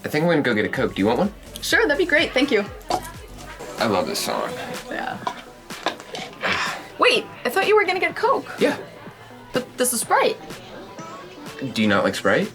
I think I'm gonna go get a Coke. Do you want one? Sure, that'd be great. Thank you. I love this song. Yeah. Wait, I thought you were gonna get Coke. Yeah. But this is Sprite. Do you not like Sprite?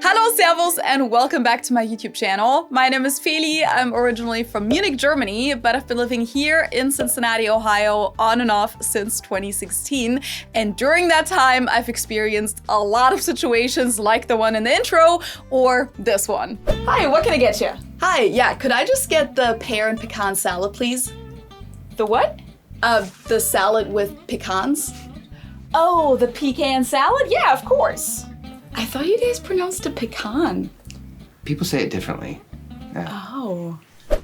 Hello, servus, and welcome back to my YouTube channel. My name is Feli. I'm originally from Munich, Germany, but I've been living here in Cincinnati, Ohio, on and off since 2016. And during that time, I've experienced a lot of situations like the one in the intro, or this one. Hi, what can I get you? Hi, yeah, could I just get the pear and pecan salad, please? The what? The salad with pecans. Oh, the pecan salad? Yeah, of course. I thought you guys pronounced it pecan. People say it differently. Yeah. Oh.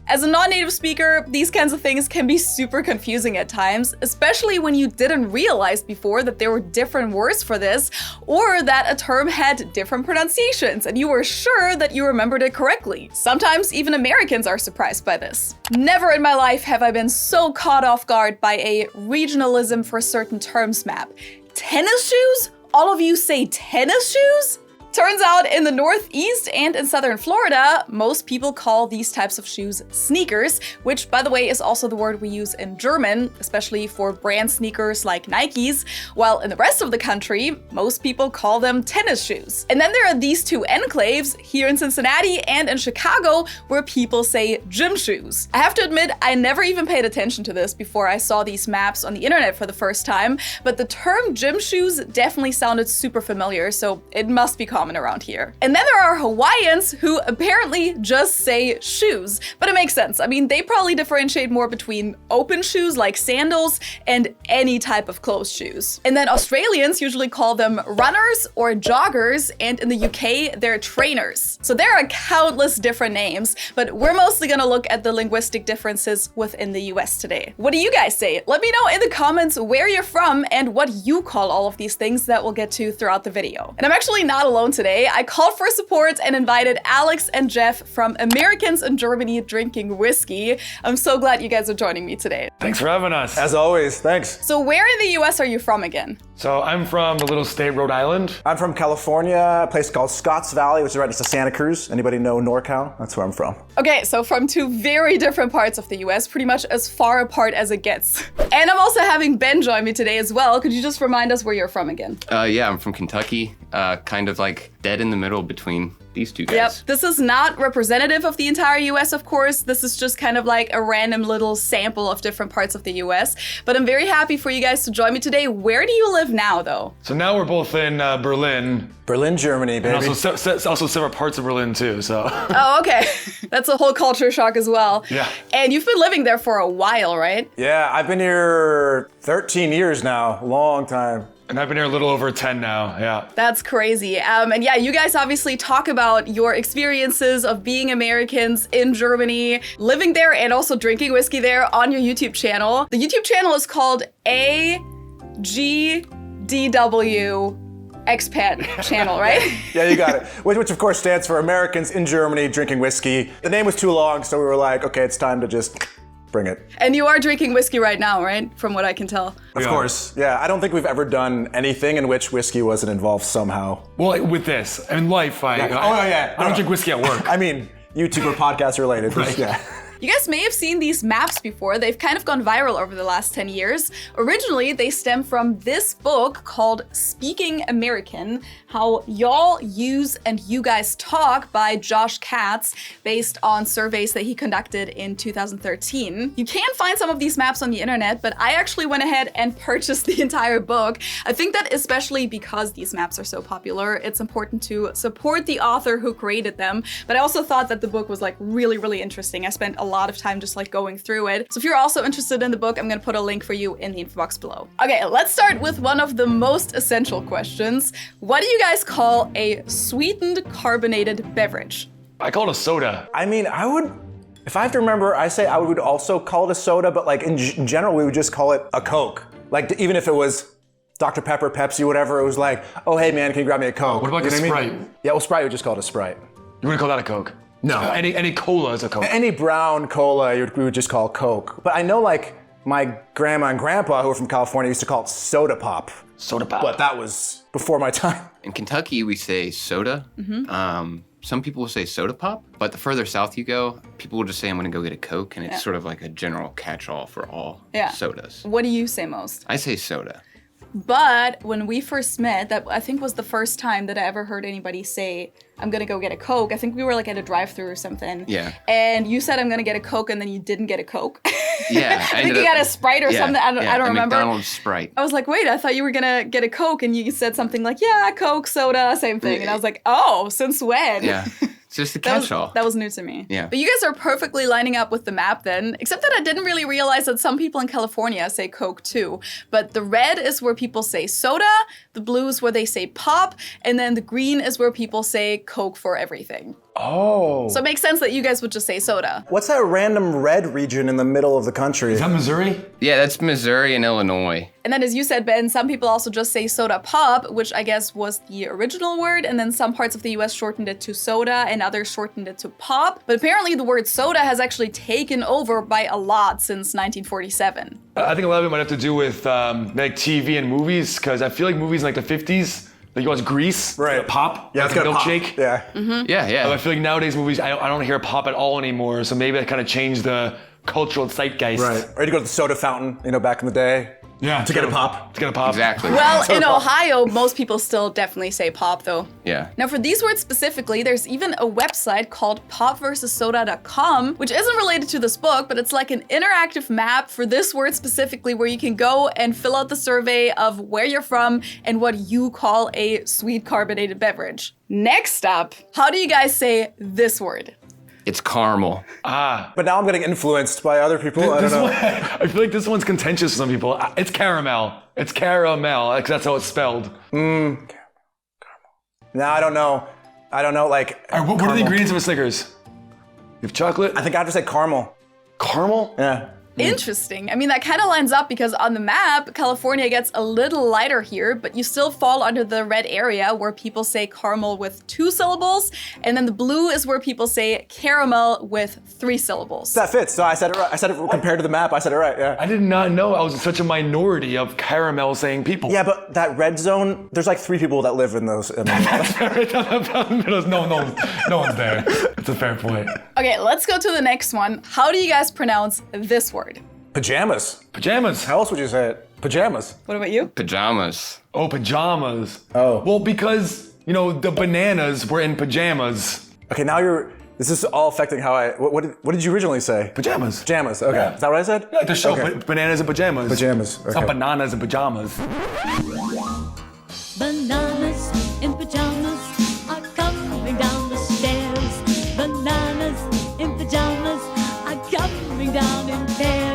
As a non-native speaker, these kinds of things can be super confusing at times, especially when you didn't realize before that there were different words for this, or that a term had different pronunciations, and you were sure that you remembered it correctly. Sometimes even Americans are surprised by this. Never in my life have I been so caught off guard by a regionalism for certain terms map. Tennis shoes? All of you say tennis shoes? Turns out in the Northeast and in Southern Florida, most people call these types of shoes sneakers, which by the way is also the word we use in German, especially for brand sneakers like Nike's, while in the rest of the country, most people call them tennis shoes. And then there are these two enclaves, here in Cincinnati and in Chicago, where people say gym shoes. I have to admit, I never even paid attention to this before I saw these maps on the internet for the first time, but the term gym shoes definitely sounded super familiar, so it must be common around here. And then there are Hawaiians who apparently just say shoes, but it makes sense. I mean, they probably differentiate more between open shoes like sandals and any type of closed shoes. And then Australians usually call them runners or joggers, and in the UK, they're trainers. So there are countless different names, but we're mostly gonna look at the linguistic differences within the US today. What do you guys say? Let me know in the comments where you're from and what you call all of these things that we'll get to throughout the video. And I'm actually not alone today. I called for support and invited Alex and Geoff from Americans in Germany Drinking Whiskey. I'm so glad you guys are joining me today. Thanks for having us. As always, thanks. So where in the US are you from again? So I'm from the little state Rhode Island. I'm from California, a place called Scotts Valley, which is right next to Santa Cruz. Anybody know NorCal? That's where I'm from. Okay, so from two very different parts of the US, pretty much as far apart as it gets. And I'm also having Ben join me today as well. Could you just remind us where you're from again? Yeah, I'm from Kentucky. Kind of like dead in the middle between these two guys. Yep, this is not representative of the entire US, of course. This is just kind of like a random little sample of different parts of the US. But I'm very happy for you guys to join me today. Where do you live now, though? So now we're both in Berlin. Berlin, Germany, baby. And also several parts of Berlin too, so. Oh, okay. That's a whole culture shock as well. Yeah. And you've been living there for a while, right? Yeah, I've been here 13 years now, long time. And I've been here a little over 10 now, yeah. That's crazy. And yeah, you guys obviously talk about your experiences of being Americans in Germany, living there and also drinking whiskey there on your YouTube channel. The YouTube channel is called AGDW Expat channel, right? Yeah, you got it. Which of course stands for Americans in Germany Drinking Whiskey. The name was too long, so we were like, okay, it's time to just bring it. And you are drinking whiskey right now, right? From what I can tell. Of course, yeah. I don't think we've ever done anything in which whiskey wasn't involved somehow. Well, with this, in life, I don't drink whiskey at work. I mean, YouTube or podcast related, Right. Yeah. You guys may have seen these maps before. They've kind of gone viral over the last 10 years. Originally, they stem from this book called Speaking American, How Y'all Use and You Guys Talk by Josh Katz, based on surveys that he conducted in 2013. You can find some of these maps on the internet, but I actually went ahead and purchased the entire book. I think that especially because these maps are so popular, it's important to support the author who created them. But I also thought that the book was like really, really interesting. I spent a lot of time just like going through it. So if you're also interested in the book, I'm gonna put a link for you in the info box below. Okay, let's start with one of the most essential questions. What do you guys call a sweetened carbonated beverage? I call it a soda. I mean, if I have to remember, I would also call it a soda, but like in general, we would just call it a Coke. Like even if it was Dr. Pepper, Pepsi, whatever, it was like, oh, hey man, can you grab me a Coke? What about You a know what I Sprite? mean? Yeah, well, Sprite, we would just call it a Sprite. You wouldn't call that a Coke? No. Any cola is a Coke. Any brown cola, we would just call Coke. But I know like my grandma and grandpa who were from California used to call it soda pop. Soda pop. But that was before my time. In Kentucky, we say soda. Some people will say soda pop, but the further south you go, people will just say, I'm gonna go get a Coke, and it's sort of like a general catch-all for all sodas. What do you say most? I say soda. But when we first met, that I think was the first time that I ever heard anybody say, I'm gonna go get a Coke. I think we were like at a drive-thru or something. Yeah. And you said, I'm gonna get a Coke, and then you didn't get a Coke. Yeah. I think you got a Sprite or something. I don't remember. McDonald's Sprite. I was like, wait, I thought you were gonna get a Coke, and you said something like, yeah, Coke, soda, same thing. And I was like, oh, since when? Yeah. It's just a catch-all. That was new to me. Yeah. But you guys are perfectly lining up with the map then, except that I didn't really realize that some people in California say Coke too. But the red is where people say soda, the blue is where they say pop, and then the green is where people say Coke for everything. Oh. So it makes sense that you guys would just say soda. What's that random red region in the middle of the country? Is that Missouri? Yeah, that's Missouri and Illinois. And then as you said, Ben, some people also just say soda pop, which I guess was the original word, and then some parts of the US shortened it to soda and others shortened it to pop. But apparently the word soda has actually taken over by a lot since 1947. I think a lot of it might have to do with like TV and movies, because I feel like movies in like the 50s, like you watch Grease, Right. pop, Yeah, like it's got a a pop. milkshake. Yeah. Yeah. I feel like nowadays movies, I don't hear pop at all anymore, so maybe that kind of changed the cultural zeitgeist. Right. Or you go to the soda fountain, back in the day. Yeah. To get a pop. To get a pop. Exactly. Well, in Ohio, most people still definitely say pop though. Yeah. Now for these words specifically, there's even a website called popversussoda.com, which isn't related to this book, but it's like an interactive map for this word specifically where you can go and fill out the survey of where you're from and what you call a sweet carbonated beverage. Next up, how do you guys say this word? It's caramel. But now I'm getting influenced by other people. I don't know. I feel like this one's contentious for some people. It's caramel. It's car-a-mell, because that's how it's spelled. No, I don't know. Like. All right, what are the ingredients of a Snickers? You have chocolate? I think I have to say caramel. Caramel? Yeah. Interesting. I mean, that kind of lines up because on the map, California gets a little lighter here, but you still fall under the red area where people say caramel with 2 syllables, and then the blue is where people say caramel with 3 syllables. That fits. So I said it right. I said it compared to the map. I said it right. Yeah. I did not know I was in such a minority of caramel saying people. Yeah, but that red zone, there's like 3 people that live in those. No one's there. It's a fair point. Okay, let's go to the next one. How do you guys pronounce this word? Pajamas. Pajamas. How else would you say it? Pajamas. What about you? Pajamas. Oh, pajamas. Oh. Well, because, the bananas were in pajamas. Okay, now this is all affecting how what did you originally say? Pajamas. Pajamas, okay. Yeah. Is that what I said? Yeah, the show, Okay. bananas and pajamas. Pajamas, It's not okay. bananas and pajamas. Bananas in pajamas are coming down the stairs. Bananas in pajamas are coming down in pairs.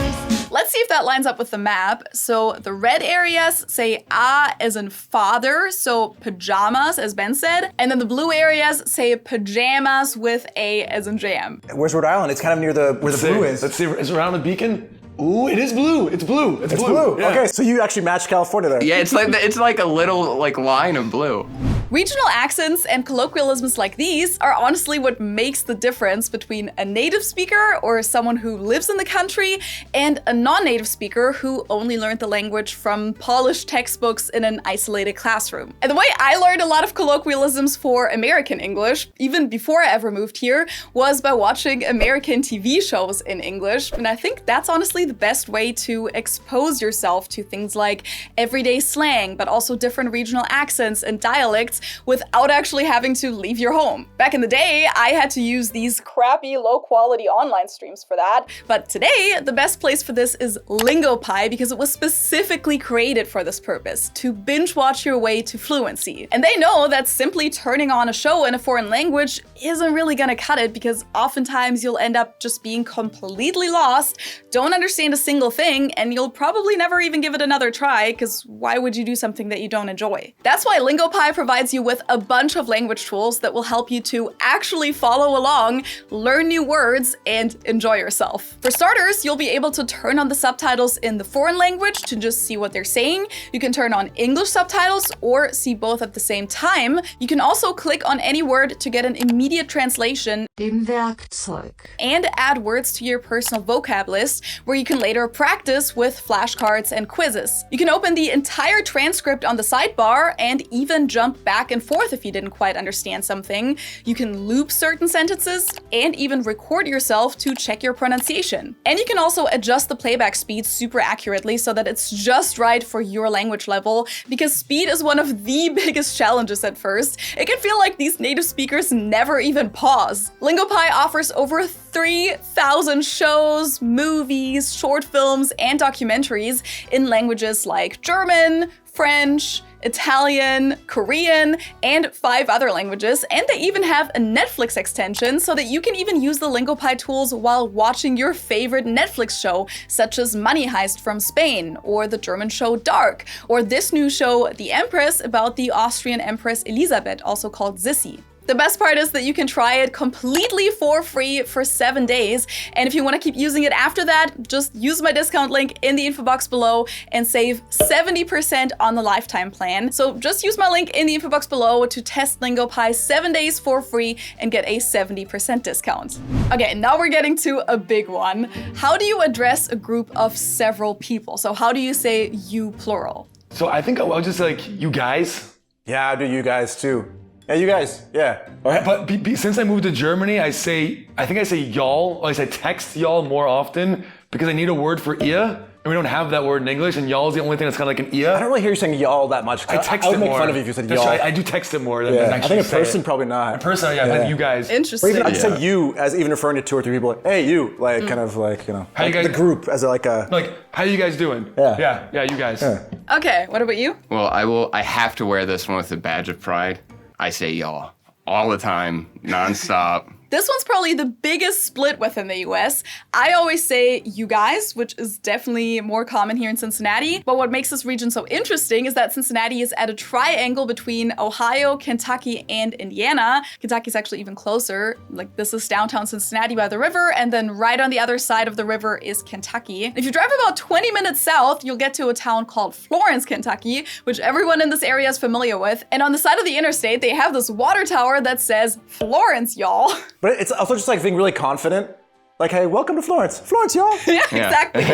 Let's see if that lines up with the map. So the red areas say as in father, so pajamas, as Ben said. And then the blue areas say pajamas with A as in jam. Where's Rhode Island? It's kind of near where the blue is. Let's see. Is it around the beacon? Ooh, it is blue. It's blue. It's blue. Yeah. Okay, so you actually matched California there. Yeah, it's like a little line of blue. Regional accents and colloquialisms like these are honestly what makes the difference between a native speaker or someone who lives in the country and a non-native speaker who only learned the language from polished textbooks in an isolated classroom. And the way I learned a lot of colloquialisms for American English, even before I ever moved here, was by watching American TV shows in English. And I think that's honestly the best way to expose yourself to things like everyday slang, but also different regional accents and dialects without actually having to leave your home. Back in the day, I had to use these crappy, low-quality online streams for that, but today, the best place for this is LingoPie because it was specifically created for this purpose, to binge-watch your way to fluency. And they know that simply turning on a show in a foreign language isn't really gonna cut it because oftentimes you'll end up just being completely lost, don't understand a single thing, and you'll probably never even give it another try because why would you do something that you don't enjoy? That's why LingoPie provides you with a bunch of language tools that will help you to actually follow along, learn new words, and enjoy yourself. For starters, you'll be able to turn on the subtitles in the foreign language to just see what they're saying. You can turn on English subtitles or see both at the same time. You can also click on any word to get an immediate translation. dem Werkzeug. And add words to your personal vocab list, where you can later practice with flashcards and quizzes. You can open the entire transcript on the sidebar and even jump back and forth if you didn't quite understand something. You can loop certain sentences and even record yourself to check your pronunciation. And you can also adjust the playback speed super accurately so that it's just right for your language level, because speed is one of the biggest challenges at first. It can feel like these native speakers never even pause. LingoPie offers over 3,000 shows, movies, short films, and documentaries in languages like German, French, Italian, Korean, and 5 other languages. And they even have a Netflix extension so that you can even use the LingoPie tools while watching your favorite Netflix show, such as Money Heist from Spain, or the German show Dark, or this new show, The Empress, about the Austrian Empress Elisabeth, also called Sissi. The best part is that you can try it completely for free for 7 days. And if you want to keep using it after that, just use my discount link in the info box below and save 70% on the lifetime plan. So just use my link in the info box below to test LingoPie 7 days for free and get a 70% discount. Okay, now we're getting to a big one. How do you address a group of several people? So how do you say you plural? So I think I'll just say like, you guys. Yeah, I do you guys too. Yeah, you guys. Yeah. But since I moved to Germany, I think I say y'all, or I say text y'all more often because I need a word for ihr, and we don't have that word in English, and y'all is the only thing that's kind of like an ia. I don't really hear you saying y'all that much. I text I would it make more. fun of you if you said That's y'all. right, I do text it more than Yeah, I actually think a say person it. probably not. A person, yeah, but you guys. Interesting. Or even I'd say you as even referring to 2 or 3 people. Like, hey, you, like kind of like How you like guys, the group as like a. Like, how you guys doing? Yeah. Yeah, you guys. Yeah. Okay, what about you? Well, I have to wear this one with a badge of pride. I say y'all all the time, nonstop. This one's probably the biggest split within the US. I always say you guys, which is definitely more common here in Cincinnati. But what makes this region so interesting is that Cincinnati is at a triangle between Ohio, Kentucky, and Indiana. Kentucky's actually even closer. Like, this is downtown Cincinnati by the river, and then right on the other side of the river is Kentucky. If you drive about 20 minutes south, you'll get to a town called Florence, Kentucky, which everyone in this area is familiar with. And on the side of the interstate, they have this water tower that says, Florence, y'all. But it's also just like being really confident. Like, hey, welcome to Florence. Florence, y'all. Yeah, exactly.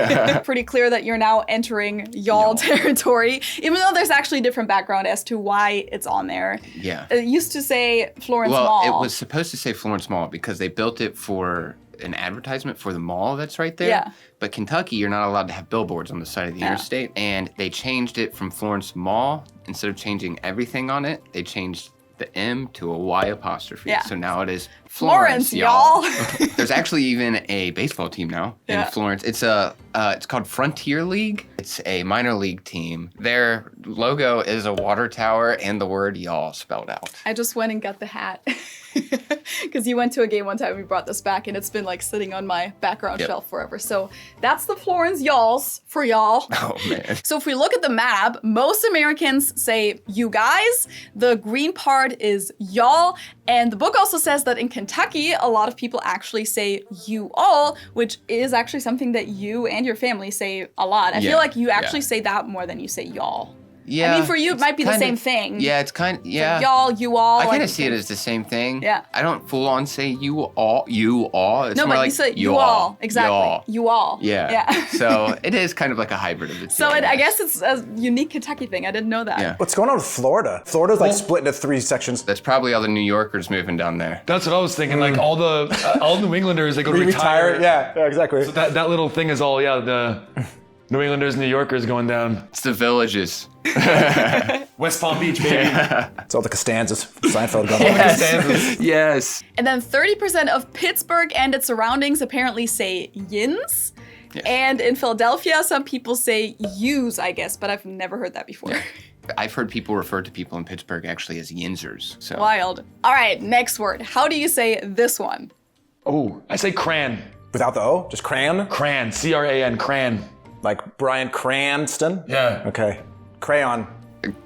Pretty clear that you're now entering y'all territory, even though there's actually a different background as to why it's on there. Yeah. It used to say Florence Mall. Well, it was supposed to say Florence Mall because they built it for an advertisement for the mall that's right there. Yeah. But Kentucky, you're not allowed to have billboards on the side of the interstate. And they changed it from Florence Mall. Instead of changing everything on it, they changed the M to a Y apostrophe. Yeah. So now it is Florence, Florence, y'all. There's actually even a baseball team now in Florence. It's called Frontier League. It's a minor league team. Their logo is a water tower and the word y'all spelled out. I just went and got the hat. Because you went to a game one time and we brought this back, and it's been like sitting on my background shelf forever. So that's the Florence y'alls for y'all. Oh, man. So if we look at the map, most Americans say you guys. The green part is y'all. And the book also says that in Kentucky, a lot of people actually say you all, which is actually something that you and your family say a lot. I feel like you actually say that more than you say y'all. Yeah. I mean, for you, it might be the same thing. Yeah, it's kind of, yeah. Like y'all, you all. I kind like, of see it as the same thing. Yeah. I don't full on say you all. It's No, more but like you say you all. Exactly. Y'all. You all. Yeah. Yeah. So it is kind of like a hybrid of the two. So I guess it's a unique Kentucky thing. I didn't know that. Yeah. What's going on with Florida? Florida's like split into 3 sections. That's probably all the New Yorkers moving down there. That's what I was thinking. Like all New Englanders, they go to retire. Yeah, exactly. So that little thing is all, the New Englanders, New Yorkers going down. It's the villages. West Palm Beach, baby. It's all the Costanzas from Seinfeld going on. Yes. And then 30% of Pittsburgh and its surroundings apparently say yins. Yes. And in Philadelphia, some people say yous, I guess, but I've never heard that before. I've heard people refer to people in Pittsburgh actually as yinzers. So. Wild. All right, next word. How do you say this one? Oh, I say crayon. Without the O? Just crayon? Crayon. C-R-A-N. Crayon. Like Bryan Cranston? Yeah. Okay. Crayon.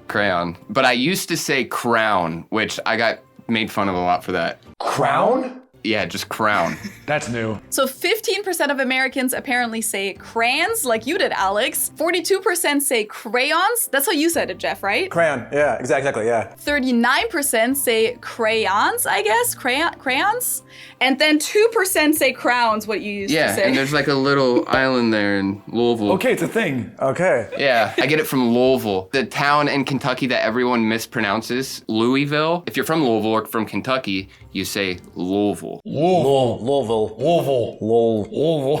Crayon. But I used to say crown, which I got made fun of a lot for that. Crown? Yeah, just crown. That's new. So 15% of Americans apparently say crayons, like you did, Alex. 42% say crayons. That's how you said it, Geoff, right? Crayon. Yeah, exactly. Yeah. 39% say crayons, I guess. Crayons. And then 2% say crowns, what you used to say. Yeah, and there's like a little island there in Louisville. Okay, it's a thing. Okay. Yeah, I get it from Louisville, the town in Kentucky that everyone mispronounces, Louisville. If you're from Louisville or from Kentucky, you say Louisville. Louisville. Lol.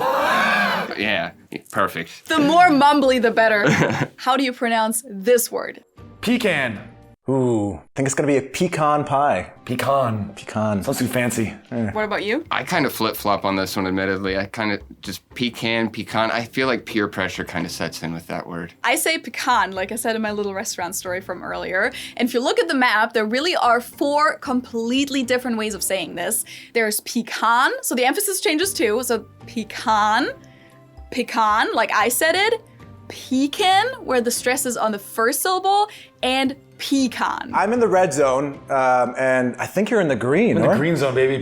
Yeah, perfect. The more mumbly, the better. How do you pronounce this word? Pecan. Ooh, I think it's gonna be a pecan pie. Pecan. Sounds too fancy. What about you? I kind of flip-flop on this one, admittedly. I kind of just pecan. I feel like peer pressure kind of sets in with that word. I say pecan, like I said in my little restaurant story from earlier. And if you look at the map, there really are 4 completely different ways of saying this. There's pecan, so the emphasis changes too. So pecan, like I said it, pecan, where the stress is on the first syllable, and pecan. I'm in the red zone, and I think you're in the green. In the green zone, baby.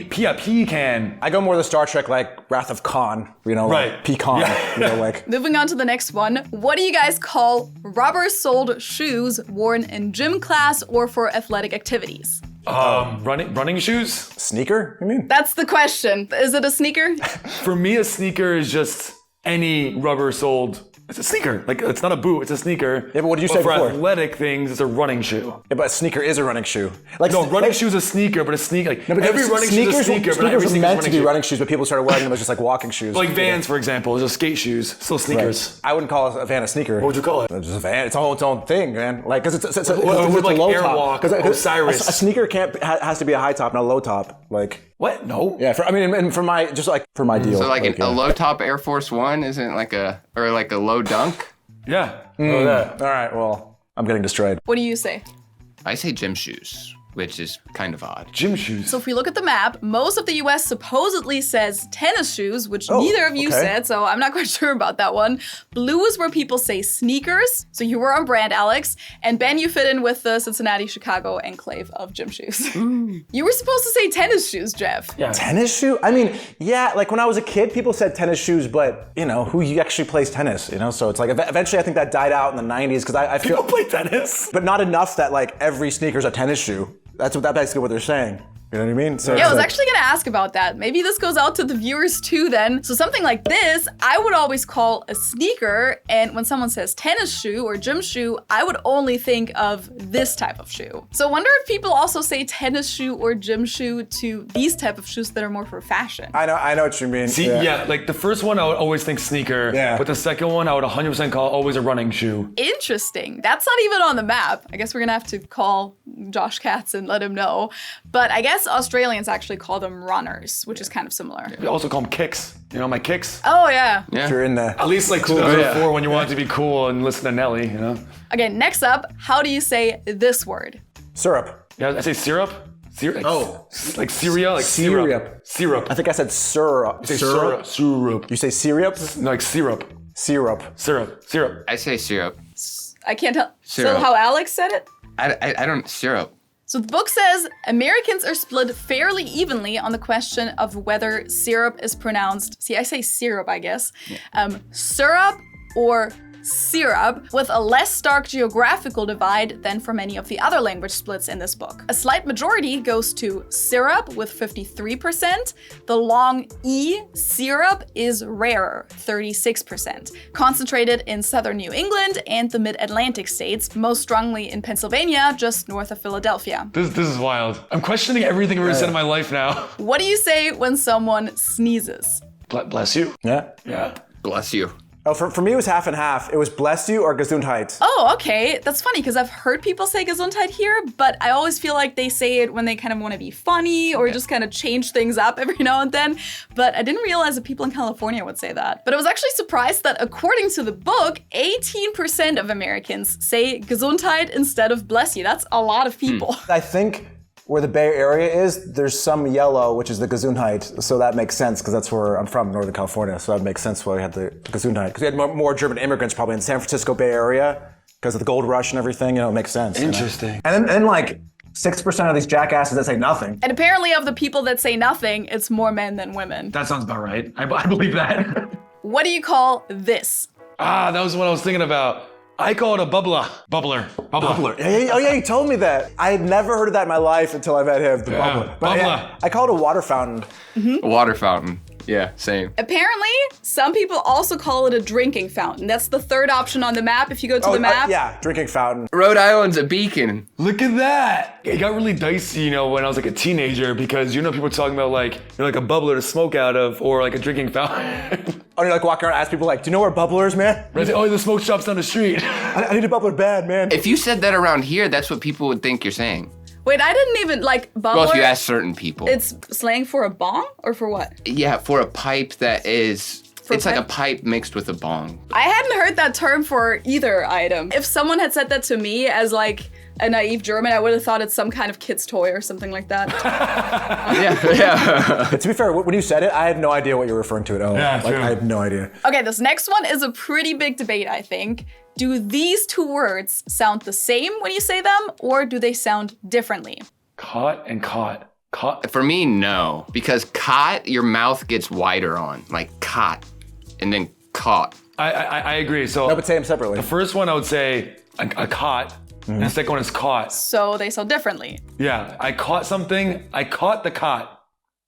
Pecan. I go more the Star Trek, like Wrath of Khan, like Right. pecan, Yeah. like. Moving on to the next one. What do you guys call rubber-soled shoes worn in gym class or for athletic activities? Running shoes? Sneaker, you mean? That's the question. Is it a sneaker? For me, a sneaker is just any rubber-soled. It's a sneaker. Like, it's not a boot, it's a sneaker. Yeah, but what did you say for before? athletic things, it's a running shoe. Yeah, but a sneaker is a running shoe. Like No, running shoe's a sneaker, but a sneaker, like, No, but every running shoe is a sneaker, but every sneakers were sneaker's meant to be shoe. running shoes, but people started wearing them as just like walking shoes. Like Vans, for example, is just skate shoes. Still sneakers. I wouldn't call a van a sneaker. What would you call it? It's just a van. It's its own thing, man. Like, because it's a like low Airwalk, top. Osiris. A sneaker has to be a high top, not a low top. Like. What? No. Yeah, and for my deal. So like yeah. a low top Air Force One isn't like a low dunk? Yeah. Oh, that. All right, well, I'm getting destroyed. What do you say? I say gym shoes, which is kind of odd. Gym shoes. So if we look at the map, most of the US supposedly says tennis shoes, which neither of you okay. said, so I'm not quite sure about that one. Blue is where people say sneakers, so you were on brand, Alex. And Ben, you fit in with the Cincinnati-Chicago enclave of gym shoes. You were supposed to say tennis shoes, Geoff. Yeah. Tennis shoe? I mean, yeah, like when I was a kid, people said tennis shoes, but, who actually plays tennis, So it's like, eventually I think that died out in the 90s, because I feel... People play tennis. But not enough that, like, every sneaker's a tennis shoe. That's basically what they're saying. You know what I mean? So Yeah, I was like, actually gonna ask about that. Maybe this goes out to the viewers too then. So something like this, I would always call a sneaker, and when someone says tennis shoe or gym shoe, I would only think of this type of shoe. So I wonder if people also say tennis shoe or gym shoe to these type of shoes that are more for fashion. I know what you mean. See, yeah, like the first one I would always think sneaker. Yeah. But the second one I would 100% call always a running shoe. Interesting. That's not even on the map. I guess we're gonna have to call Josh Katz and let him know. But I guess Australians actually call them runners, which is kind of similar. We also call them kicks. My kicks. Oh yeah. Yeah. If you're in the... At least like 2004 when you wanted to be cool and listen to Nelly, Okay, next up, how do you say this word? Syrup. Yeah, I say syrup. Syrup. Oh. Like cereal, like Syrup. Syrup. I think I said syrup. I say syrup. Syrup. You say syrup? No, like syrup. Syrup. Syrup. I say syrup. I can't tell. Syrup. So how Alex said it? I don't syrup. So the book says Americans are split fairly evenly on the question of whether syrup is pronounced, see, I say syrup, I guess, syrup or syrup, with a less stark geographical divide than for many of the other language splits in this book. A slight majority goes to syrup with 53%. The long E, syrup, is rarer, 36%. Concentrated in southern New England and the mid-Atlantic states, most strongly in Pennsylvania, just north of Philadelphia. This is wild. I'm questioning everything I've ever said in my life now. What do you say when someone sneezes? Bless you. Yeah. Yeah. Bless you. Oh, for me it was half and half. It was bless you or Gesundheit. Oh, okay. That's funny because I've heard people say Gesundheit here, but I always feel like they say it when they kind of want to be funny or just kind of change things up every now and then. But I didn't realize that people in California would say that. But I was actually surprised that according to the book, 18% of Americans say Gesundheit instead of bless you. That's a lot of people. I think where the Bay Area is, there's some yellow, which is the Gesundheit. So that makes sense because that's where I'm from, Northern California. So that makes sense why we had the Gesundheit. Because we had more German immigrants probably in the San Francisco Bay Area because of the gold rush and everything. It makes sense. Interesting. And then like 6% of these jackasses that say nothing. And apparently of the people that say nothing, it's more men than women. That sounds about right. I believe that. What do you call this? That was what I was thinking about. I call it a bubbler. Bubbler. Oh yeah, you told me that. I had never heard of that in my life until I met him. The bubbler. But bubbler. I call it a water fountain. A water fountain. Yeah, same. Apparently, some people also call it a drinking fountain. That's the third option on the map. If you go to the map. Yeah, drinking fountain. Rhode Island's a beacon. Look at that. It got really dicey, when I was like a teenager because people were talking about like, you're like a bubbler to smoke out of or like a drinking fountain. Oh, you're like walking around, ask people like, do you know where bubbler is, man? Right? Oh, the smoke shop's down the street. I need a bubbler bad, man. If you said that around here, that's what people would think you're saying. Wait, I didn't even bubbler. Well, if you ask certain people. It's slang for a bong or for what? Yeah, for a pipe that is... It's pipe? like a pipe mixed with a bong. I hadn't heard that term for either item. If someone had said that to me as like a naive German, I would have thought it's some kind of kid's toy or something like that. Yeah. To be fair, when you said it, I had no idea what you were referring to at all. Yeah, true. I had no idea. Okay, this next one is a pretty big debate, I think. Do these two words sound the same when you say them, or do they sound differently? Caught and caught. Caught. For me, no. Because caught, your mouth gets wider on. Like caught. And then caught. I agree. So No, but say them separately. the first one I would say a caught, and the second one is caught. So they sound differently. Yeah, I caught something. I caught the caught.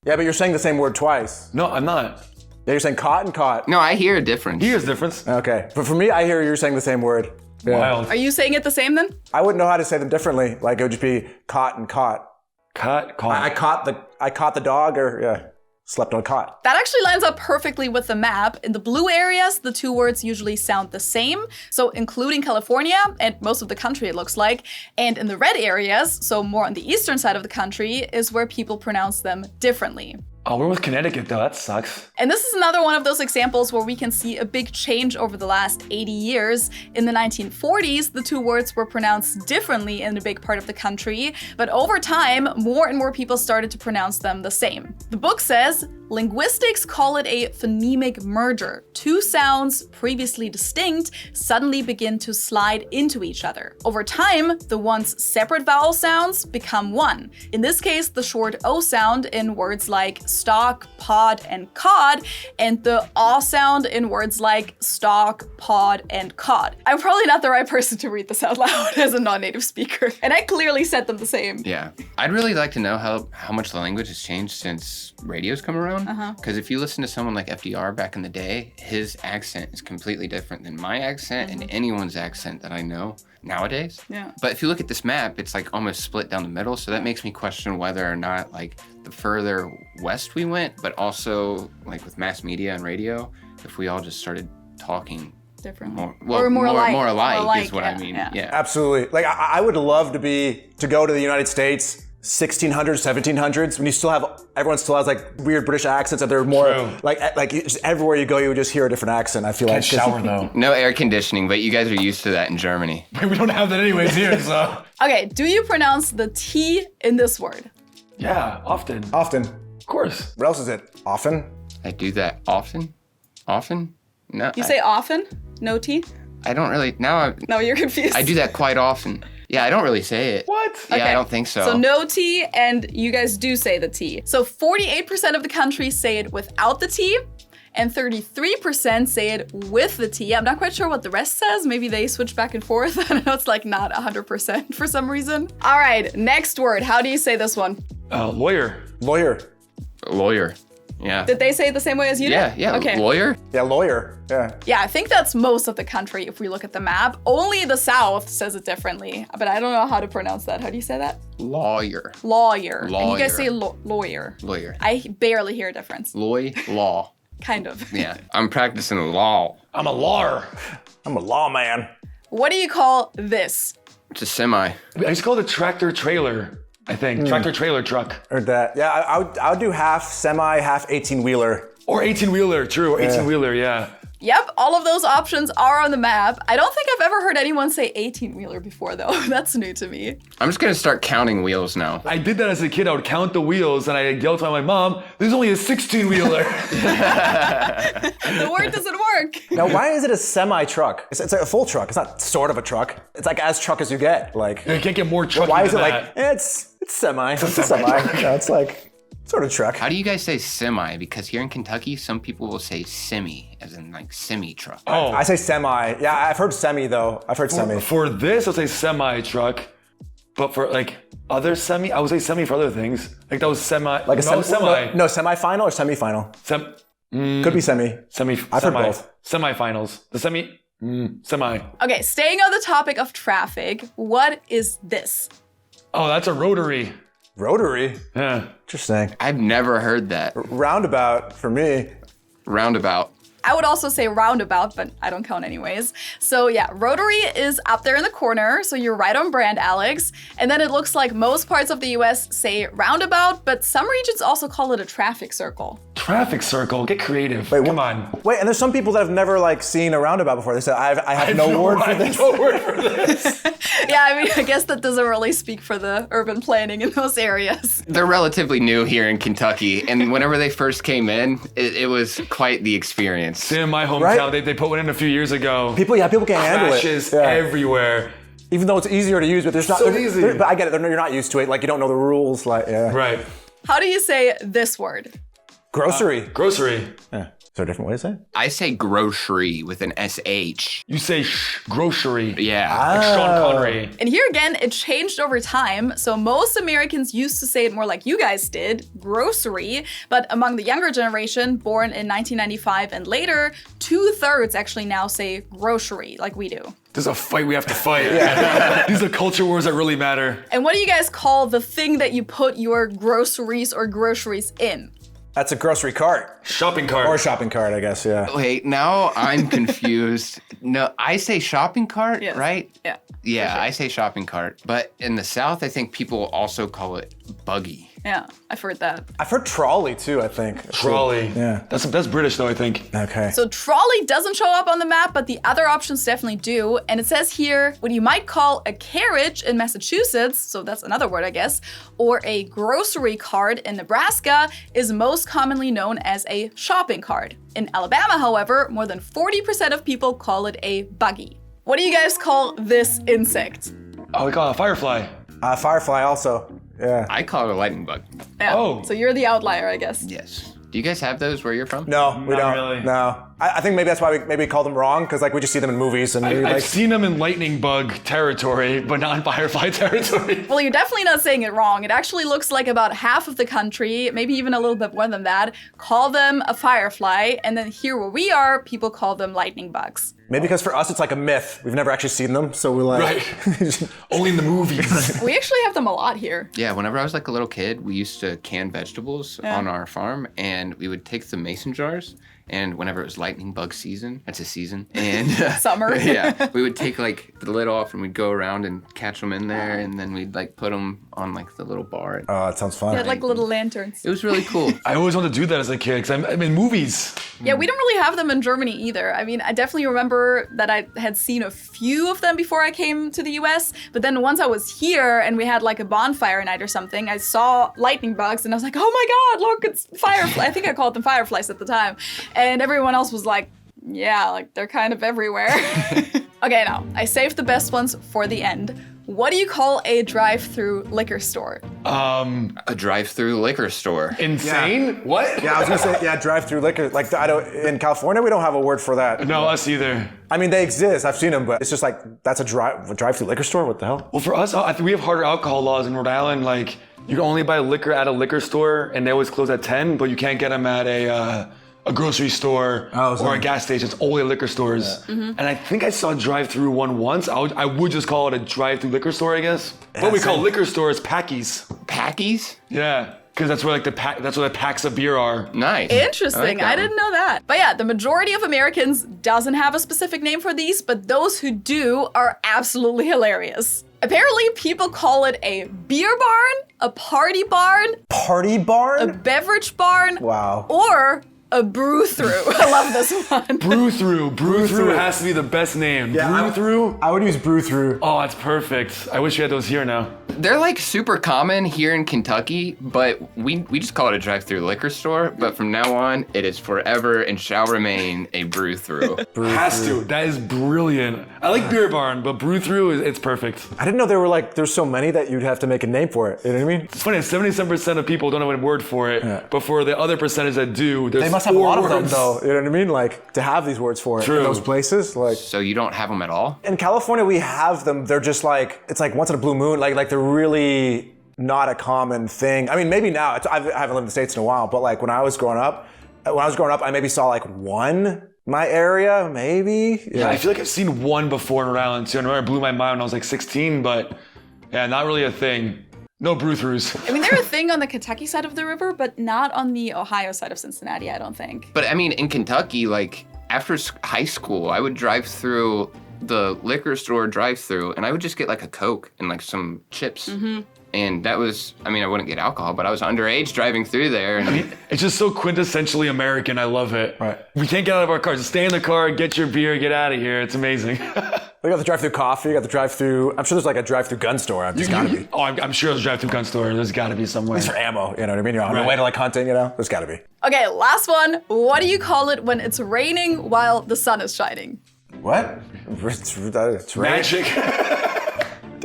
Yeah, but you're saying the same word twice. No, I'm not. Yeah, you're saying caught and caught. No, I hear a difference. Here's the difference. Okay, but for me, I hear you're saying the same word. Yeah. Wild. Are you saying it the same then? I wouldn't know how to say them differently. Like it would just be caught and caught. Caught. I caught the dog, or slept on caught. That actually lines up perfectly with the map. In the blue areas, the two words usually sound the same, so including California and most of the country it looks like. And in the red areas, so more on the eastern side of the country, is where people pronounce them differently. Oh, we're with Connecticut though. That sucks. And this is another one of those examples where we can see a big change over the last 80 years. In the 1940s, the two words were pronounced differently in a big part of the country, but over time, more and more people started to pronounce them the same. The book says, linguistics call it a phonemic merger. Two sounds, previously distinct, suddenly begin to slide into each other. Over time, the once separate vowel sounds become one. In this case, the short O sound in words like stock, pod, and cod, and the aw sound in words like stock, pod, and cod. I'm probably not the right person to read this out loud as a non-native speaker, and I clearly said them the same. Yeah. I'd really like to know how much the language has changed since radio's come around. Because if you listen to someone like FDR back in the day, his accent is completely different than my accent and anyone's accent that I know nowadays. Yeah. But if you look at this map, it's like almost split down the middle. So that makes me question whether or not like the further west we went, but also like with mass media and radio, if we all just started talking Different. more alike is what I mean. Yeah. Absolutely. Like I would love to go to the United States 1600s, 1700s, when you still have, everyone still has like weird British accents that they're more like just everywhere you go, you would just hear a different accent. I feel Can't like. shower though. No air conditioning, but you guys are used to that in Germany. We don't have that anyways here, so. Okay, do you pronounce the T in this word? Yeah, often. Often. Of course. What else is it? Often? I do that often. Often? No. You say often? No T? I don't really. No, you're confused. I do that quite often. Yeah, I don't really say it. What? Yeah, Okay. I don't think so. So no T, and you guys do say the T. So 48% of the country say it without the T, and 33% say it with the T. I'm not quite sure what the rest says. Maybe they switch back and forth. I know it's like not 100% for some reason. All right, next word. How do you say this one? Lawyer. Lawyer. Lawyer. Yeah. Did they say it the same way as you did? Yeah. Okay. Lawyer? Yeah, lawyer. Yeah. Yeah, I think that's most of the country if we look at the map. Only the South says it differently, but I don't know how to pronounce that. How do you say that? Lawyer. Lawyer. And you guys Lawyer. say lawyer. Lawyer. I barely hear a difference. Law. Kind of. Yeah. I'm practicing law. I'm a lawyer. I'm a lawman. What do you call this? It's a semi. I used to call it a tractor trailer, I think. Tractor trailer truck. Or that. Yeah, I would do half semi, half 18-wheeler. Or 18-wheeler, true. Or 18-wheeler, yeah. Yep, all of those options are on the map. I don't think I've ever heard anyone say 18-wheeler before, though. That's new to me. I'm just gonna start counting wheels now. I did that as a kid. I would count the wheels and I yelled to my mom, there's only a 16-wheeler. The word doesn't work. Now, why is it a semi-truck? It's like a full truck. It's not sort of a truck. It's like as truck as you get. Like, You can't get more trucky why is it than like, that. it's semi. It's a semi. Yeah, it's like sort of truck. How do you guys say semi? Because here in Kentucky, some people will say semi, as in like semi-truck. Oh, I say semi. Yeah, I've heard semi though. I've heard semi. for this, I'll say semi-truck. But for like other semi, I would say semi for other things. Like that was semi. Like a semi. No, semi-final or semi-final? Could be semi. I've heard both. Semi-finals. The semi. Okay, staying on the topic of traffic, what is this? Oh, that's a rotary. Rotary? Yeah. Interesting. I've never heard that. Roundabout for me. Roundabout. I would also say roundabout, but I don't count anyways. So yeah, rotary is up there in the corner, so you're right on brand, Alex. And then it looks like most parts of the US say roundabout, but some regions also call it a traffic circle. Traffic circle. Get creative. Wait, Come on. Wait, and there's some people that have never like seen a roundabout before. They say, I have no word for this. No word for this. Yeah, I mean, I guess that doesn't really speak for the urban planning in those areas. They're relatively new here in Kentucky, and whenever they first came in, it was quite the experience. In my hometown, Right? they put one in a few years ago. People can't handle it. Crashes Yeah. everywhere. Even though it's easier to use, but there's not. So easy. But I get it. You're not used to it. Like you don't know the rules. Like yeah. Right. How do you say this word? Grocery. Grocery. Yeah. Is there a different way to say it? I say grocery with an SH. You say grocery. Yeah. Like Sean Connery. And here again, it changed over time. So most Americans used to say it more like you guys did, grocery. But among the younger generation, born in 1995 and later, 2/3 actually now say grocery, like we do. There's a fight we have to fight. These are culture wars that really matter. And what do you guys call the thing that you put your groceries or groceries in? That's a grocery cart Shopping cart. or a shopping cart, I guess. Yeah. Wait, now I'm confused. No, I say shopping cart, Yes. right? Yeah. Yeah, I say shopping cart. But in the South, I think people also call it buggy. Yeah, I've heard that. I've heard trolley too. I think. Trolley. Yeah. That's British though, I think. Okay. So trolley doesn't show up on the map, but the other options definitely do. And it says here, what you might call a carriage in Massachusetts, so that's another word, I guess, or a grocery cart in Nebraska is most commonly known as a shopping cart. In Alabama, however, more than 40% of people call it a buggy. What do you guys call this insect? Oh, we call it a firefly. Firefly also. Yeah. I call it a lightning bug. Yeah, Oh. So you're the outlier, I guess. Yes. Do you guys have those where you're from? No, we Not don't. really. No. I think maybe that's why we maybe call them wrong because like we just see them in movies and we, like. I've seen them in lightning bug territory, but not in firefly territory. Well, you're definitely not saying it wrong. It actually looks like about half of the country, maybe even a little bit more than that, call them a firefly. And then here where we are, people call them lightning bugs. Maybe because for us it's like a myth. We've never actually seen them, so we're like. Right. Only in the movies. We actually have them a lot here. Yeah, whenever I was like a little kid, we used to can vegetables on our farm, and we would take the mason jars, and whenever it was lightning bug season, that's a season, and Summer. yeah, we would take like the lid off and we'd go around and catch them in there, and then we'd like put them on like the little bar. Oh, that sounds fun. They had like little lanterns. It was really cool. I always wanted to do that as a kid because I'm in movies. Yeah, we don't really have them in Germany either. I mean, I definitely remember that I had seen a few of them before I came to the US, but then once I was here and we had like a bonfire night or something, I saw lightning bugs and I was like, oh my God, look, it's firefly. I think I called them fireflies at the time. And everyone else was like, yeah, like they're kind of everywhere. Okay, now, I saved the best ones for the end. What do you call a drive-through liquor store? A drive-through liquor store. Insane? What? Yeah, I was gonna say drive-through liquor. Like in California we don't have a word for that. No, us either. I mean they exist. I've seen them, but it's just like that's a drive-through liquor store. What the hell? Well, for us, I think we have harder alcohol laws in Rhode Island. Like, you can only buy liquor at a liquor store, and they always close at 10, but you can't get them at a grocery store or a gas station. It's only liquor stores. Yeah. Mm-hmm. And I think I saw a drive-through one once. I would just call it a drive-through liquor store, I guess. What we call liquor stores, packies. Packies? Yeah, because that's where that's where the packs of beer are. Nice. Interesting. I I didn't know that. But yeah, the majority of Americans doesn't have a specific name for these, but those who do are absolutely hilarious. Apparently, people call it a beer barn, a party barn, Party a barn? beverage barn, Wow. or A brew-thru. I love this one. Brew-thru. Brew-thru has to be the best name. Brew-thru? I would use brew-thru. Oh, that's perfect. I wish we had those here now. They're like super common here in Kentucky, but we just call it a drive-thru liquor store. But from now on, it is forever and shall remain a brew-thru. Has to. That is brilliant. I like Beer Barn, but brew-thru, it's perfect. I didn't know there's so many that you'd have to make a name for it. You know what I mean? It's funny, 77% of people don't have a word for it, but for the other percentage that do, there's They must have a lot of them words. though. You know what I mean? Like to have these words for it True. in those places. Like So you don't have them at all? in California, we have them. They're just like it's like once in a blue moon. Like they're really not a common thing. I mean, maybe now. I haven't lived in the States in a while, but like when I was growing up, I maybe saw like one in my area, maybe. Yeah, I feel like I've seen one before in Rhode Island too. I remember it blew my mind when I was like 16, but yeah, not really a thing. No brew-thrus. I mean, they're a thing on the Kentucky side of the river, but not on the Ohio side of Cincinnati, I don't think. But I mean, in Kentucky, like after high school, I would drive through the liquor store drive-thru, and I would just get like a Coke and like some chips. And that was, I mean, I wouldn't get alcohol, but I was underage driving through there. And It's just so quintessentially American. I love it. Right. We can't get out of our cars. Just stay in the car, get your beer, get out of here. It's amazing. We got the drive-through coffee. You got the drive-through. I'm sure there's like a drive-through gun store. There's gotta be. Oh, I'm sure there's a drive-through gun store. There's gotta be somewhere. It's for ammo. You know what I mean? You're on your Right. way to like hunting. You know, there's gotta be. Okay, last one. What do you call it when it's raining while the sun is shining? What? It's rain. Magic.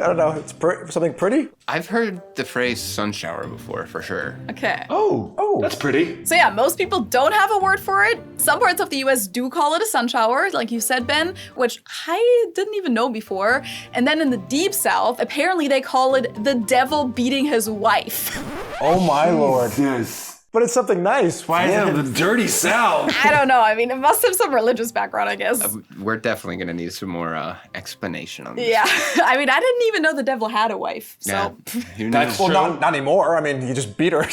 I don't know. It's something pretty. I've heard the phrase sun shower before, for sure. Okay. Oh, that's pretty. So yeah, most people don't have a word for it. Some parts of the US do call it a sun shower, like you said, Ben, which I didn't even know before. And then in the deep south, apparently they call it the devil beating his wife. Oh my lord. Yes. But it's something nice. Why is it the dirty South? I don't know. I mean, it must have some religious background, I guess. We're definitely gonna need some more explanation on this. Yeah. I mean, I didn't even know the devil had a wife. So Yeah. Who knows? That's Well, true. not anymore. I mean, you just beat her.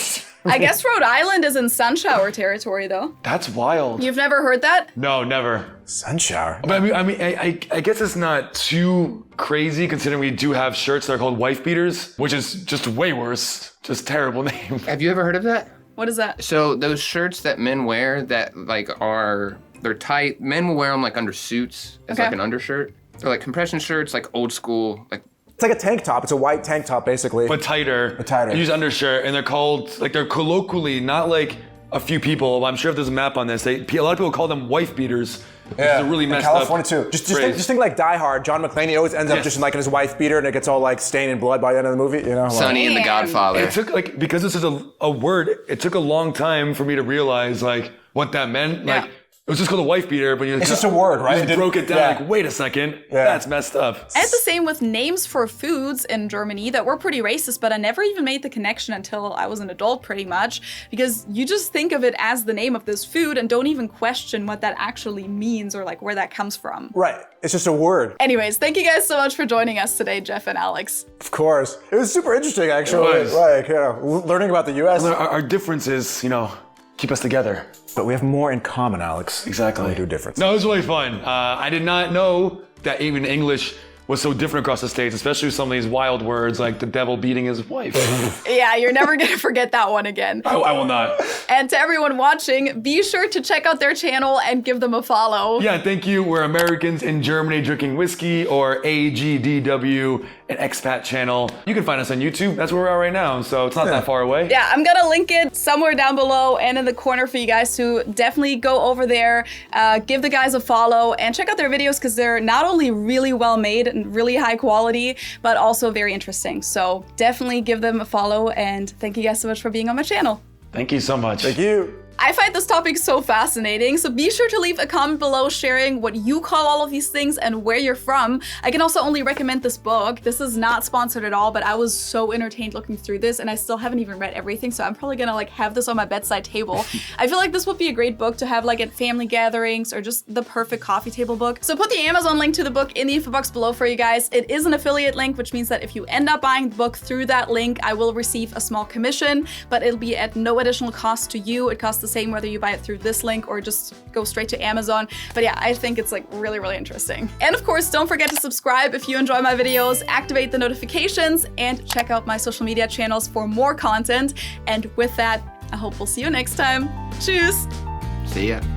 I guess Rhode Island is in sun shower territory, though. That's wild. You've never heard that? No, never. Sun shower. But I guess it's not too crazy considering we do have shirts that are called wife beaters, which is just way worse. Just terrible name. Have you ever heard of that? What is that? So those shirts that men wear that like they're tight. Men will wear them like under suits as Okay. like an undershirt. They're like compression shirts, like old school, like. It's like a tank top. It's a white tank top, basically. But tighter. tighter. I use undershirt, and they're called, like they're colloquially, not like a few people. I'm sure if there's a map on this, a lot of people call them wife beaters. Which is a really in messed California up too. Just phrase. think like Die Hard. John McClane, he always ends up Yes. just in like in his wife beater, and it gets all like stained in blood by the end of the movie. You know, like, Sonny and the Man. Godfather. It took like, because this is a word, it took a long time for me to realize like what that meant. Yeah. Like it was just called a wife beater, but It's just a word, right? You It didn't- broke it down yeah. like, wait a second, Yeah. that's messed up. And it's the same with names for foods in Germany that were pretty racist, but I never even made the connection until I was an adult pretty much, because you just think of it as the name of this food and don't even question what that actually means or like where that comes from. right. It's just a word. Anyways, thank you guys so much for joining us today, Geoff and Alex. Of course. It was super interesting, actually. It was. Like, you know, learning about the U.S. Our differences, keep us together. But we have more in common, Alex. Exactly. Than we do different. No, it was really fun. I did not know that even English was so different across the states, especially with some of these wild words like the devil beating his wife. Yeah, you're never gonna forget that one again. I will not. And to everyone watching, be sure to check out their channel and give them a follow. Yeah, thank you. We're Americans in Germany drinking whiskey, or AGDW, an expat channel. You can find us on YouTube. That's where we are right now, so it's not that far away. Yeah, I'm gonna link it somewhere down below and in the corner for you guys to definitely go over there, give the guys a follow, and check out their videos because they're not only really well made and really high quality, but also very interesting. So definitely give them a follow, and thank you guys so much for being on my channel. Thank you so much. Thank you. I find this topic so fascinating, so be sure to leave a comment below sharing what you call all of these things and where you're from. I can also only recommend this book. This is not sponsored at all, but I was so entertained looking through this, and I still haven't even read everything, so I'm probably gonna have this on my bedside table. I feel like this would be a great book to have at family gatherings or just the perfect coffee table book. So put the Amazon link to the book in the info box below for you guys. It is an affiliate link, which means that if you end up buying the book through that link, I will receive a small commission, but it'll be at no additional cost to you. It costs the same whether you buy it through this link or just go straight to Amazon. But yeah, I think it's really, really interesting. And of course, don't forget to subscribe if you enjoy my videos, activate the notifications, and check out my social media channels for more content. And with that, I hope we'll see you next time. Tschüss! See ya.